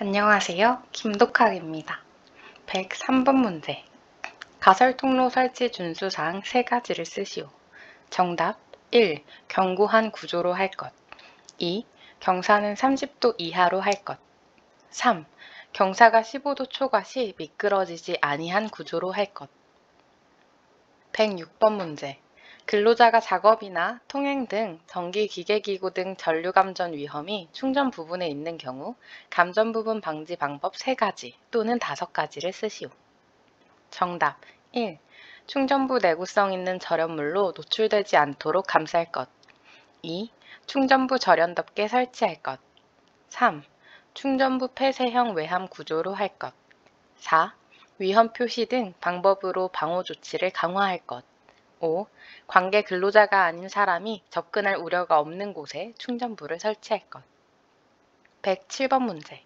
안녕하세요. 김독학입니다. 103번 문제. 가설통로 설치 준수사항 3가지를 쓰시오. 정답 1. 견고한 구조로 할 것. 2. 경사는 30도 이하로 할 것. 3. 경사가 15도 초과 시 미끄러지지 아니한 구조로 할 것. 106번 문제. 근로자가 작업이나 통행 등 전기 기계기구 등 전류감전 위험이 충전 부분에 있는 경우 감전 부분 방지 방법 3가지 또는 5가지를 쓰시오. 정답 1. 충전부 내구성 있는 절연물로 노출되지 않도록 감쌀 것. 2. 충전부 절연덮개 설치할 것. 3. 충전부 폐쇄형 외함 구조로 할 것. 4. 위험 표시 등 방법으로 방호 조치를 강화할 것. 5. 관계 근로자가 아닌 사람이 접근할 우려가 없는 곳에 충전부를 설치할 것. 107번 문제.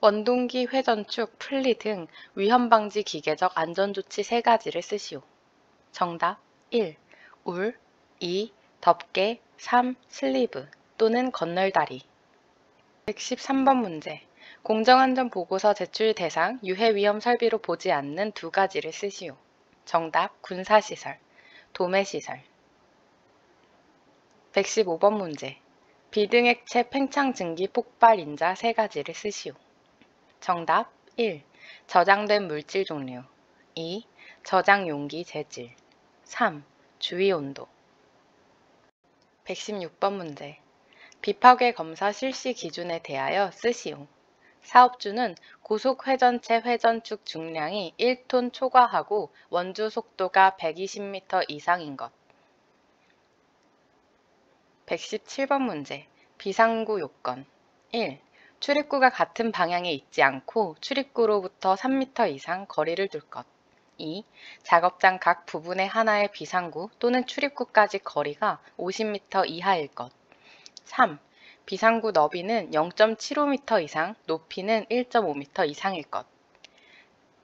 원동기 회전축, 풀리 등 위험방지 기계적 안전조치 3가지를 쓰시오. 정답 1. 울 2. 덮개 3. 슬리브 또는 건널다리. 113번 문제. 공정안전보고서 제출 대상 유해위험 설비로 보지 않는 2가지를 쓰시오. 정답 군사시설 도매시설. 115번 문제. 비등액체 팽창 증기 폭발 인자 3가지를 쓰시오. 정답 1. 저장된 물질 종류 2. 저장 용기 재질 3. 주위 온도. 116번 문제. 비파괴 검사 실시 기준에 대하여 쓰시오. 사업주는 고속회전체 회전축 중량이 1톤 초과하고 원주 속도가 120m 이상인 것. 117번 문제. 비상구 요건 1. 출입구가 같은 방향에 있지 않고 출입구로부터 3m 이상 거리를 둘 것. 2. 작업장 각 부분의 하나의 비상구 또는 출입구까지 거리가 50m 이하일 것. 3. 비상구 너비는 0.75m 이상, 높이는 1.5m 이상일 것.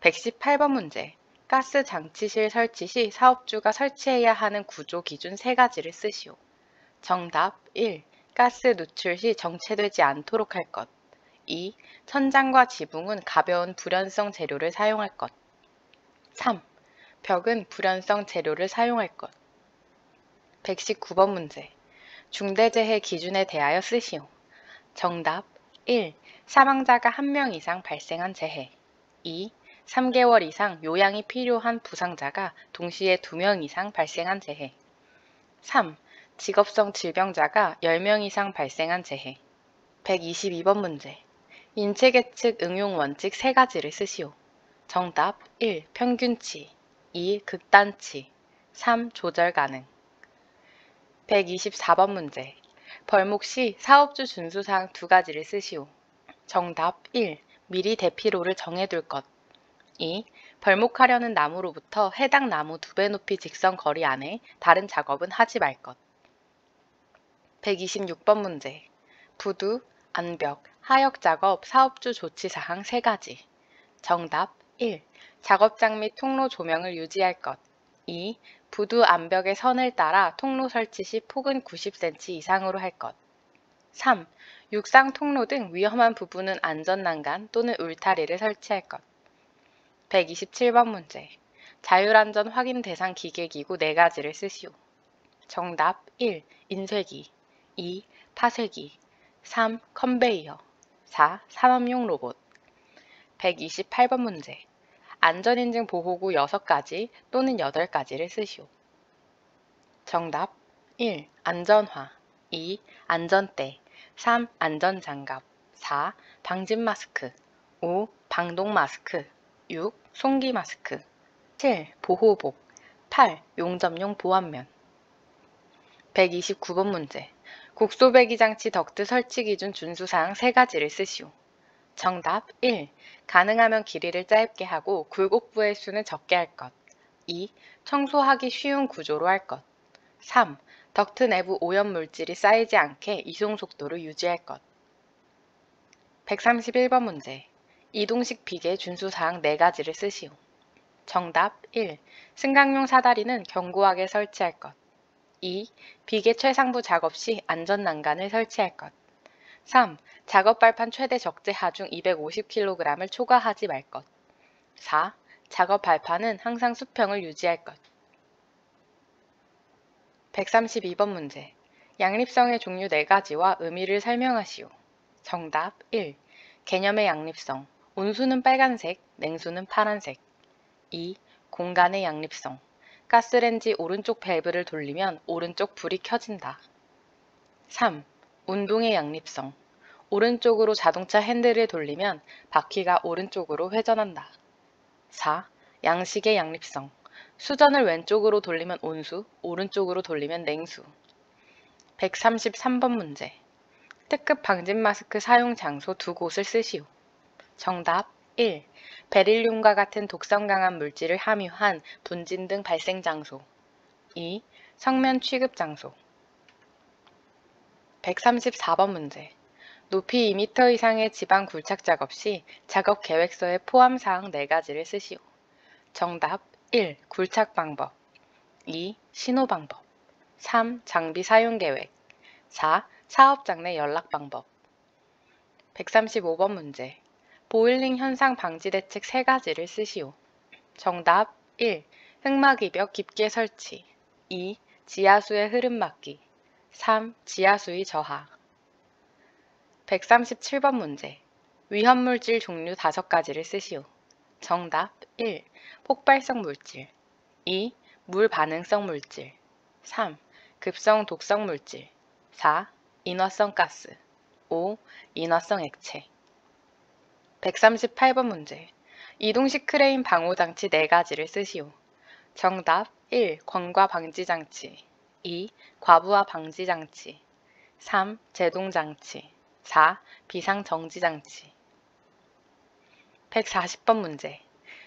118번 문제. 가스 장치실 설치 시 사업주가 설치해야 하는 구조 기준 3가지를 쓰시오. 정답 1. 가스 누출 시 정체되지 않도록 할 것. 2. 천장과 지붕은 가벼운 불연성 재료를 사용할 것. 3. 벽은 불연성 재료를 사용할 것. 119번 문제. 중대재해 기준에 대하여 쓰시오. 정답 1. 사망자가 1명 이상 발생한 재해. 2. 3개월 이상 요양이 필요한 부상자가 동시에 2명 이상 발생한 재해. 3. 직업성 질병자가 10명 이상 발생한 재해. 122번 문제. 인체계측 응용 원칙 3가지를 쓰시오. 정답 1. 평균치 2. 극단치 3. 조절 가능. 124번 문제. 벌목 시 사업주 준수사항 2가지를 쓰시오. 정답 1. 미리 대피로를 정해둘 것. 2. 벌목하려는 나무로부터 해당 나무 2배 높이 직선 거리 안에 다른 작업은 하지 말 것. 126번 문제. 부두, 안벽, 하역 작업 사업주 조치사항 3가지. 정답 1. 작업장 및 통로 조명을 유지할 것. 2. 부두 안벽의 선을 따라 통로 설치 시 폭은 90cm 이상으로 할 것. 3. 육상 통로 등 위험한 부분은 안전난간 또는 울타리를 설치할 것. 127번 문제. 자율안전 확인 대상 기계기구 4가지를 쓰시오. 정답 1. 인쇄기 2. 파쇄기 3. 컨베이어 4. 산업용 로봇. 128번 문제. 안전인증 보호구 6가지 또는 8가지를 쓰시오. 정답 1. 안전화 2. 안전대 3. 안전장갑 4. 방진 마스크 5. 방독 마스크 6. 송기 마스크 7. 보호복 8. 용접용 보안면. 129번 문제. 국소배기 장치 덕트 설치 기준 준수사항 3가지를 쓰시오. 정답 1. 가능하면 길이를 짧게 하고 굴곡부의 수는 적게 할 것. 2. 청소하기 쉬운 구조로 할 것. 3. 덕트 내부 오염 물질이 쌓이지 않게 이송 속도를 유지할 것. 131번 문제. 이동식 비계 준수사항 4가지를 쓰시오. 정답 1. 승강용 사다리는 견고하게 설치할 것. 2. 비계 최상부 작업 시 안전난간을 설치할 것. 3. 작업 발판 최대 적재 하중 250kg을 초과하지 말 것. 4. 작업 발판은 항상 수평을 유지할 것. 132번 문제. 양립성의 종류 4가지와 의미를 설명하시오. 정답 1. 개념의 양립성. 온수는 빨간색, 냉수는 파란색. 2. 공간의 양립성. 가스렌지 오른쪽 밸브를 돌리면 오른쪽 불이 켜진다. 3. 운동의 양립성. 오른쪽으로 자동차 핸들을 돌리면 바퀴가 오른쪽으로 회전한다. 4. 양식의 양립성. 수전을 왼쪽으로 돌리면 온수, 오른쪽으로 돌리면 냉수. 133번 문제. 특급 방진 마스크 사용 장소 2곳을 쓰시오. 정답 1. 베릴륨과 같은 독성 강한 물질을 함유한 분진 등 발생 장소. 2. 성면 취급 장소. 134번 문제. 높이 2m 이상의 지방 굴착 작업 시 작업 계획서에 포함 사항 4가지를 쓰시오. 정답 1. 굴착 방법. 2. 신호 방법. 3. 장비 사용 계획. 4. 사업 장내 연락 방법. 135번 문제. 보일링 현상 방지 대책 3가지를 쓰시오. 정답 1. 흑막 이벽 깊게 설치. 2. 지하수의 흐름 막기. 3. 지하수의 저하. 137번 문제. 위험물질 종류 5가지를 쓰시오. 정답 1. 폭발성 물질. 2. 물 반응성 물질. 3. 급성 독성 물질. 4. 인화성 가스. 5. 인화성 액체. 138번 문제. 이동식 크레인 방호 장치 4가지를 쓰시오. 정답 1. 광과 방지 장치. 2. 과부하 방지 장치. 3. 제동 장치. 4. 비상 정지 장치. 140번 문제.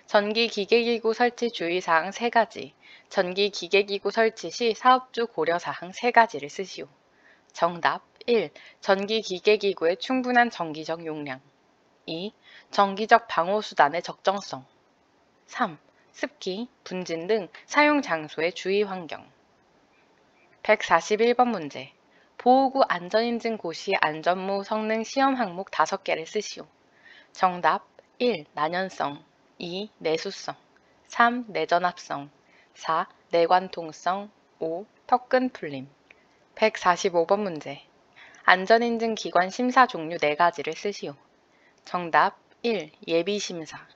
전기 기계기구 설치 주의사항 3가지. 전기 기계기구 설치 시 사업주 고려사항 3가지를 쓰시오. 정답 1. 전기 기계기구의 충분한 전기적 용량. 2. 전기적 방호수단의 적정성. 3. 습기, 분진 등 사용 장소의 주의 환경. 141번 문제. 보호구 안전인증 고시 안전모 성능 시험 항목 5개를 쓰시오. 정답 1. 난연성. 2. 내수성. 3. 내전압성. 4. 내관통성. 5. 턱근 풀림. 145번 문제. 안전인증 기관 심사 종류 4가지를 쓰시오. 정답 1. 예비심사.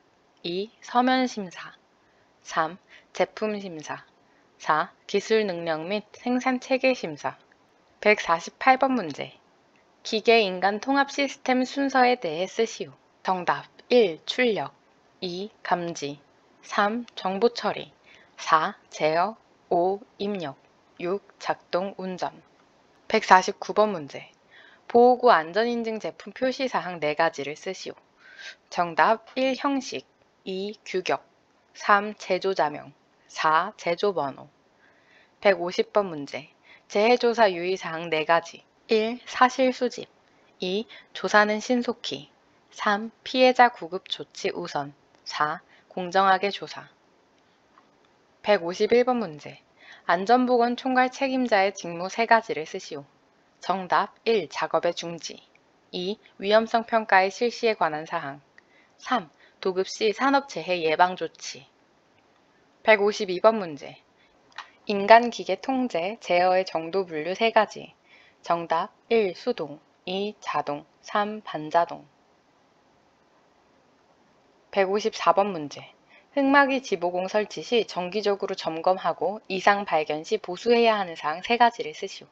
2. 서면심사. 3. 제품심사. 4. 기술 능력 및 생산 체계 심사. 148번 문제. 기계 인간 통합 시스템 순서에 대해 쓰시오. 정답 1. 출력. 2. 감지. 3. 정보 처리. 4. 제어. 5. 입력. 6. 작동 운전. 149번 문제. 보호구 안전인증 제품 표시사항 4가지를 쓰시오. 정답 1. 형식. 2. 규격. 3. 제조자명. 4. 제조번호. 150번 문제. 재해조사 유의사항 4가지. 1. 사실 수집. 2. 조사는 신속히. 3. 피해자 구급 조치 우선. 4. 공정하게 조사. 151번 문제. 안전보건 총괄 책임자의 직무 3가지를 쓰시오. 정답 1. 작업의 중지. 2. 위험성 평가의 실시에 관한 사항. 3. 도급 시 산업재해 예방 조치. 152번 문제. 인간기계 통제, 제어의 정도 분류 3가지. 정답 1. 수동. 2. 자동. 3. 반자동. 154번 문제. 흑막이 지보공 설치 시 정기적으로 점검하고 이상 발견 시 보수해야 하는 사항 3가지를 쓰시오.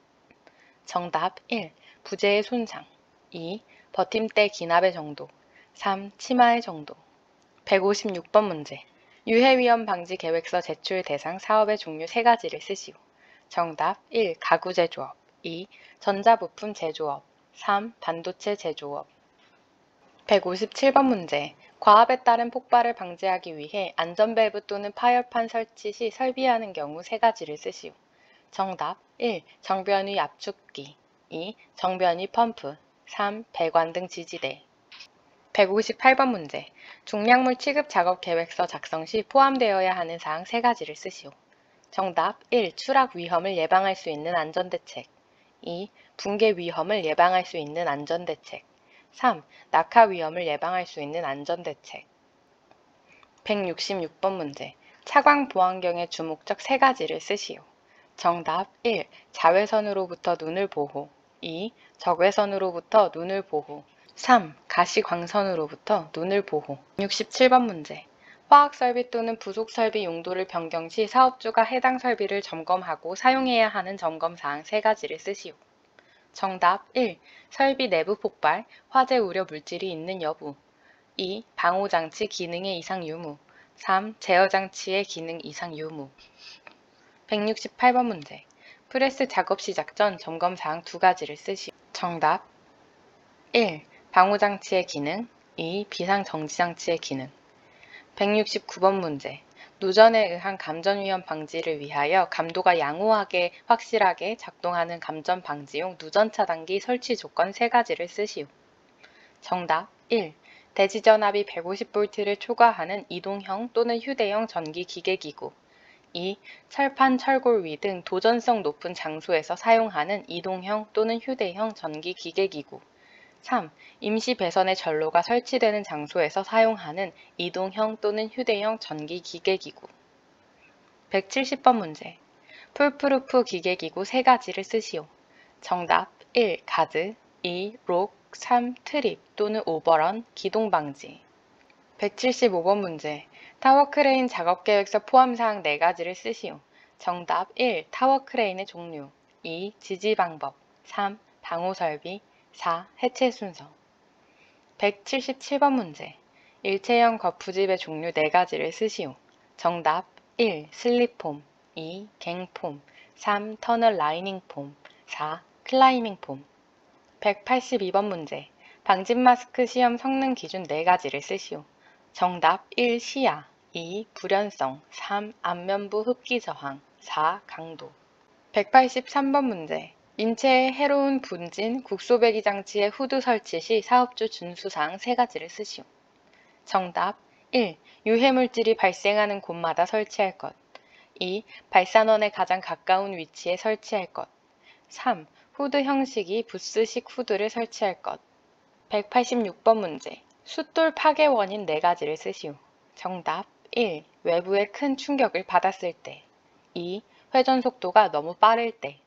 정답 1. 부재의 손상. 2. 버팀대 기납의 정도. 3. 치마의 정도. 156번 문제. 유해위험 방지 계획서 제출 대상 사업의 종류 3가지를 쓰시오. 정답 1. 가구 제조업. 2. 전자부품 제조업. 3. 반도체 제조업. 157번 문제. 과압에 따른 폭발을 방지하기 위해 안전밸브 또는 파열판 설치 시 설비하는 경우 3가지를 쓰시오. 정답 1. 정변위 압축기. 2. 정변위 펌프. 3. 배관 등 지지대. 158번 문제. 중량물 취급 작업 계획서 작성 시 포함되어야 하는 사항 3가지를 쓰시오. 정답 1. 추락 위험을 예방할 수 있는 안전대책. 2. 붕괴 위험을 예방할 수 있는 안전대책. 3. 낙하 위험을 예방할 수 있는 안전대책. 166번 문제. 차광 보안경의 주목적 세 가지를 쓰시오. 정답 1. 자외선으로부터 눈을 보호. 2. 적외선으로부터 눈을 보호. 3. 가시광선으로부터 눈을 보호. 67번 문제. 화학설비 또는 부속설비 용도를 변경 시 사업주가 해당 설비를 점검하고 사용해야 하는 점검사항 세 가지를 쓰시오. 정답 1. 설비 내부 폭발, 화재 우려 물질이 있는 여부. 2. 방호장치 기능의 이상 유무. 3. 제어장치의 기능 이상 유무. 168번 문제. 프레스 작업 시작 전 점검사항 두 가지를 쓰시오. 정답 1. 방호장치의 기능. 2. 비상정지장치의 기능. 169번 문제. 누전에 의한 감전 위험 방지를 위하여 감도가 양호하게 확실하게 작동하는 감전 방지용 누전 차단기 설치 조건 세 가지를 쓰시오. 정답 1. 대지전압이 150V를 초과하는 이동형 또는 휴대용 전기 기계기구. 2. 철판, 철골 위 등 도전성 높은 장소에서 사용하는 이동형 또는 휴대형 전기 기계기구. 3. 임시 배선의 전로가 설치되는 장소에서 사용하는 이동형 또는 휴대용 전기 기계기구. 170번 문제. 풀프루프 기계기구 세 가지를 쓰시오. 정답 1. 가드. 2. 록. 3. 트립 또는 오버런 기동 방지. 175번 문제. 타워 크레인 작업 계획서 포함사항 네 가지를 쓰시오. 정답 1. 타워 크레인의 종류. 2. 지지 방법. 3. 방호 설비. 4. 해체 순서. 177번 문제. 일체형 거푸집의 종류 네 가지를 쓰시오. 정답 1. 슬립폼. 2. 갱폼. 3. 터널 라이닝 폼. 4. 클라이밍 폼. 182번 문제. 방진 마스크 시험 성능 기준 네 가지를 쓰시오. 정답 1. 시야. 2. 불연성. 3. 안면부 흡기 저항. 4. 강도. 183번 문제. 인체에 해로운 분진 국소배기 장치의 후드 설치 시 사업주 준수사항 세 가지를 쓰시오. 정답 1. 유해물질이 발생하는 곳마다 설치할 것. 2. 발산원에 가장 가까운 위치에 설치할 것. 3. 후드 형식이 부스식 후드를 설치할 것. 186번 문제. 숫돌 파괴 원인 네 가지를 쓰시오. 정답 1. 외부의 큰 충격을 받았을 때. 2. 회전 속도가 너무 빠를 때.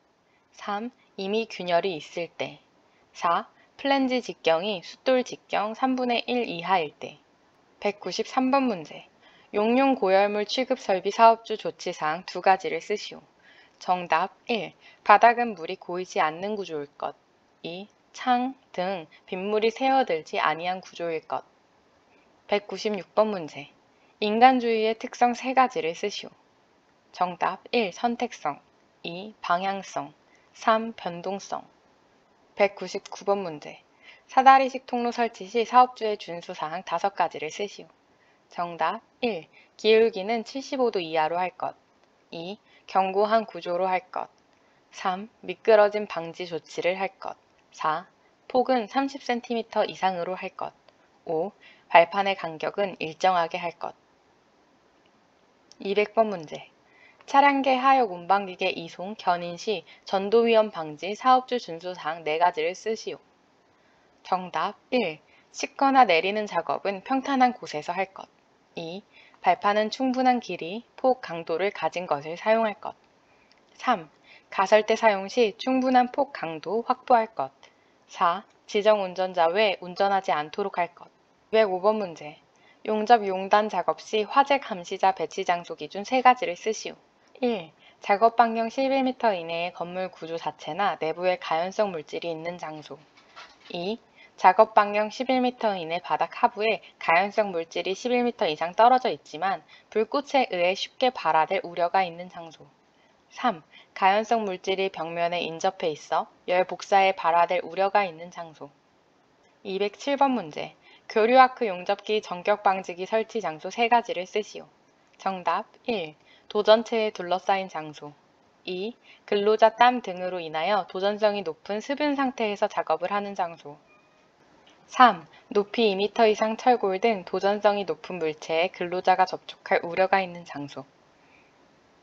3. 이미 균열이 있을 때. 4. 플랜지 직경이 숫돌 직경 3분의 1 이하일 때. 193번 문제. 용융 고열물 취급 설비 사업주 조치사항 두 가지를 쓰시오. 정답 1. 바닥은 물이 고이지 않는 구조일 것. 2. 창, 등 빗물이 새어들지 아니한 구조일 것. 196번 문제. 인간주의의 특성 세 가지를 쓰시오. 정답 1. 선택성. 2. 방향성. 3. 변동성. 199번 문제. 사다리식 통로 설치 시 사업주의 준수사항 5가지를 쓰시오. 정답 1. 기울기는 75도 이하로 할 것. 2. 견고한 구조로 할 것. 3. 미끄러짐 방지 조치를 할 것. 4. 폭은 30cm 이상으로 할 것. 5. 발판의 간격은 일정하게 할 것. 200번 문제. 차량계 하역 운반기계 이송, 견인 시 전도위험 방지 사업주 준수사항 4가지를 쓰시오. 정답 1. 싣거나 내리는 작업은 평탄한 곳에서 할 것. 2. 발판은 충분한 길이, 폭, 강도를 가진 것을 사용할 것. 3. 가설대 사용 시 충분한 폭, 강도 확보할 것. 4. 지정 운전자 외 운전하지 않도록 할 것. 205번 문제. 용접 용단 작업 시 화재 감시자 배치 장소 기준 세 가지를 쓰시오. 1. 작업 반경 11m 이내의 건물 구조 자체나 내부에 가연성 물질이 있는 장소. 2. 작업 반경 11m 이내 바닥 하부에 가연성 물질이 11m 이상 떨어져 있지만 불꽃에 의해 쉽게 발화될 우려가 있는 장소. 3. 가연성 물질이 벽면에 인접해 있어 열 복사에 발화될 우려가 있는 장소. 207번 문제. 교류아크 용접기 전격 방지기 설치 장소 세 가지를 쓰시오. 정답 1. 도전체에 둘러싸인 장소. 2. 근로자 땀 등으로 인하여 도전성이 높은 습윤 상태에서 작업을 하는 장소. 3. 높이 2m 이상 철골 등 도전성이 높은 물체에 근로자가 접촉할 우려가 있는 장소.